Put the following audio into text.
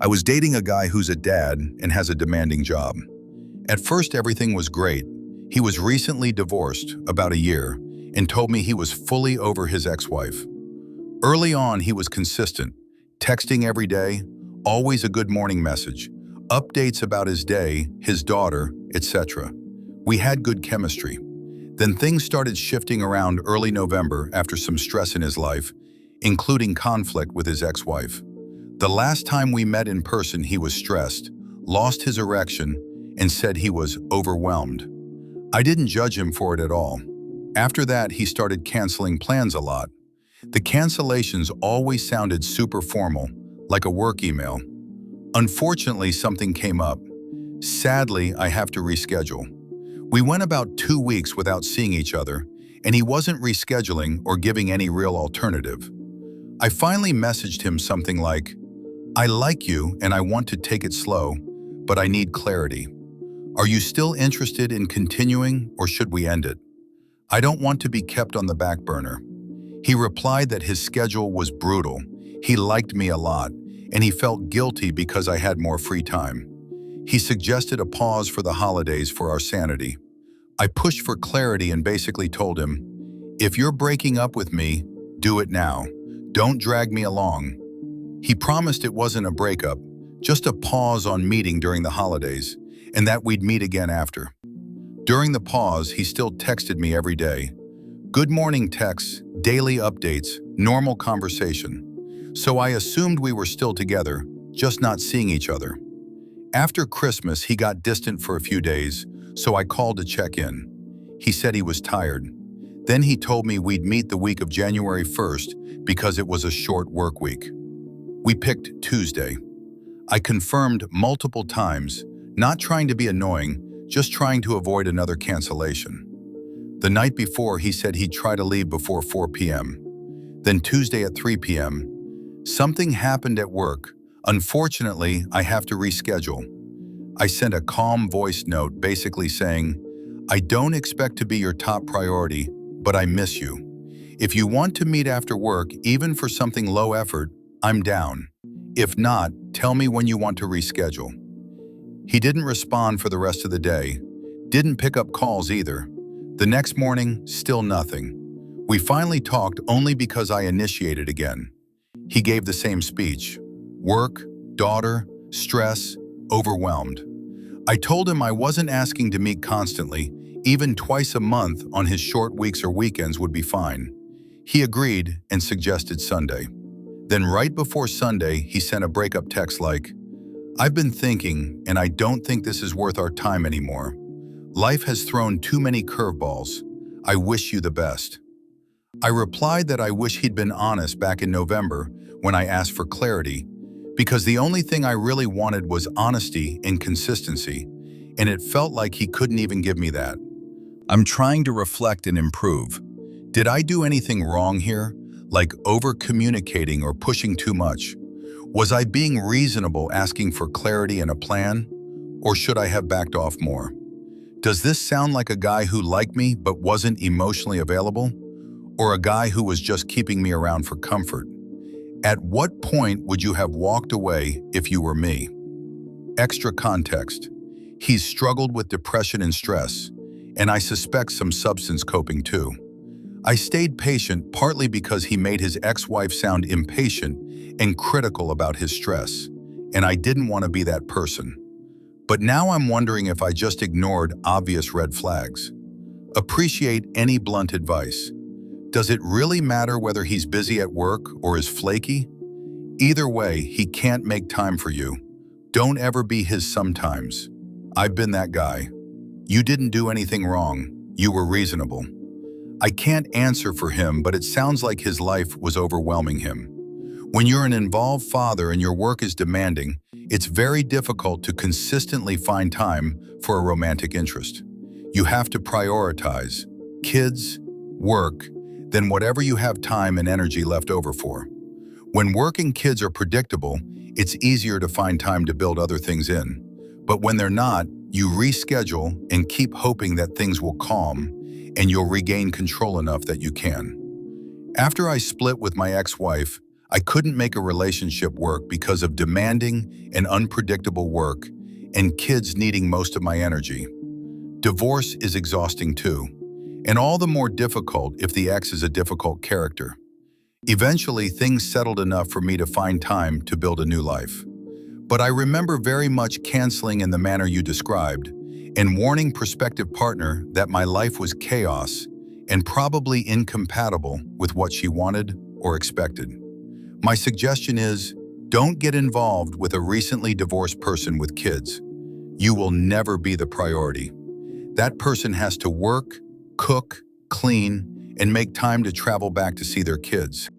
I was dating a guy who's a dad and has a demanding job. At first, everything was great. He was recently divorced, about a year, and told me he was fully over his ex-wife. Early on, he was consistent, texting every day, always a good morning message, updates about his day, his daughter, etc. We had good chemistry. Then things started shifting around early November after some stress in his life, including conflict with his ex-wife. The last time we met in person, he was stressed, lost his erection, and said he was overwhelmed. I didn't judge him for it at all. After that, he started canceling plans a lot. The cancellations always sounded super formal, like a work email. Unfortunately, something came up. Sadly, I have to reschedule. We went about 2 weeks without seeing each other, and he wasn't rescheduling or giving any real alternative. I finally messaged him something like, "I like you and I want to take it slow, but I need clarity. Are you still interested in continuing or should we end it? I don't want to be kept on the back burner." He replied that his schedule was brutal. He liked me a lot, and he felt guilty because I had more free time. He suggested a pause for the holidays for our sanity. I pushed for clarity and basically told him, "If you're breaking up with me, do it now. Don't drag me along." He promised it wasn't a breakup, just a pause on meeting during the holidays, and that we'd meet again after. During the pause, he still texted me every day. Good morning texts, daily updates, normal conversation. So I assumed we were still together, just not seeing each other. After Christmas, he got distant for a few days, so I called to check in. He said he was tired. Then he told me we'd meet the week of January 1st because it was a short work week. We picked Tuesday. I confirmed multiple times, not trying to be annoying, just trying to avoid another cancellation. The night before, he said he'd try to leave before 4 p.m. Then Tuesday at 3 p.m. Something happened at work. Unfortunately, I have to reschedule. I sent a calm voice note basically saying, "I don't expect to be your top priority, but I miss you. If you want to meet after work, even for something low effort, I'm down. If not, tell me when you want to reschedule." He didn't respond for the rest of the day. Didn't pick up calls either. The next morning, still nothing. We finally talked only because I initiated again. He gave the same speech. Work, daughter, stress, overwhelmed. I told him I wasn't asking to meet constantly, even twice a month on his short weeks or weekends would be fine. He agreed and suggested Sunday. Then right before Sunday, he sent a breakup text like, "I've been thinking, and I don't think this is worth our time anymore. Life has thrown too many curveballs. I wish you the best." I replied that I wish he'd been honest back in November when I asked for clarity, because the only thing I really wanted was honesty and consistency, and it felt like he couldn't even give me that. I'm trying to reflect and improve. Did I do anything wrong here, like over-communicating or pushing too much? Was I being reasonable asking for clarity and a plan, or should I have backed off more? Does this sound like a guy who liked me but wasn't emotionally available, or a guy who was just keeping me around for comfort? At what point would you have walked away if you were me? Extra context. He's struggled with depression and stress, and I suspect some substance coping too. I stayed patient partly because he made his ex-wife sound impatient and critical about his stress, and I didn't want to be that person. But now I'm wondering if I just ignored obvious red flags. Appreciate any blunt advice. Does it really matter whether he's busy at work or is flaky? Either way, he can't make time for you. Don't ever be his sometimes. I've been that guy. You didn't do anything wrong. You were reasonable. I can't answer for him, but it sounds like his life was overwhelming him. When you're an involved father and your work is demanding, it's very difficult to consistently find time for a romantic interest. You have to prioritize kids, work, then whatever you have time and energy left over for. When work and kids are predictable, it's easier to find time to build other things in. But when they're not, you reschedule and keep hoping that things will calm and you'll regain control enough that you can. After I split with my ex-wife, I couldn't make a relationship work because of demanding and unpredictable work and kids needing most of my energy. Divorce is exhausting too, and all the more difficult if the ex is a difficult character. Eventually, things settled enough for me to find time to build a new life. But I remember very much canceling in the manner you described and warning prospective partner that my life was chaos and probably incompatible with what she wanted or expected. My suggestion is, don't get involved with a recently divorced person with kids. You will never be the priority. That person has to work, cook, clean, and make time to travel back to see their kids.